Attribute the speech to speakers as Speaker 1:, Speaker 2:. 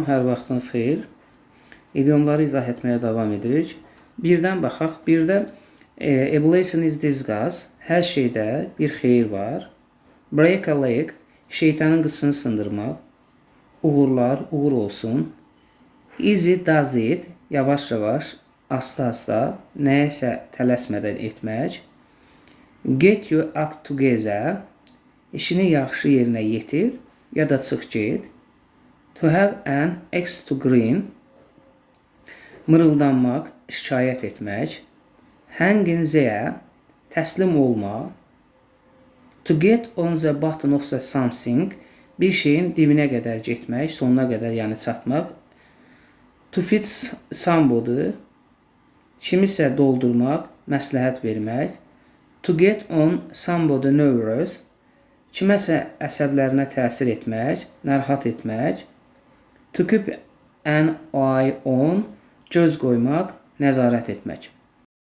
Speaker 1: Salam, hər vaxtınız xeyir. İdiomları izah etməyə davam edirik. Birdən baxaq. Birdə a blessing is disguise. Hər şeydə bir xeyir var. Break a leg. Şeytanın qıçını sındırmaq. Uğurlar, uğur olsun. Easy does it. Yavaş-yavaş, asta-asta, nəyəsə tələsmədən etmək. Get your act together. İşini yaxşı yerinə yetir ya da çıx get. To have an X to green. Mırıldanmaq, şikayət etmək. Hang in there. Təslim olma. To get on the bottom of the something. Bir şeyin dibinə qədər getmək, sonuna qədər yəni çatmaq. To fit somebody. Kimisə doldurmaq, məsləhət vermək. To get on somebody nervous. Kiməsə əsəblərinə təsir etmək, narahat etmək. To keep an eye on. Göz qoymaq, nəzarət etmək.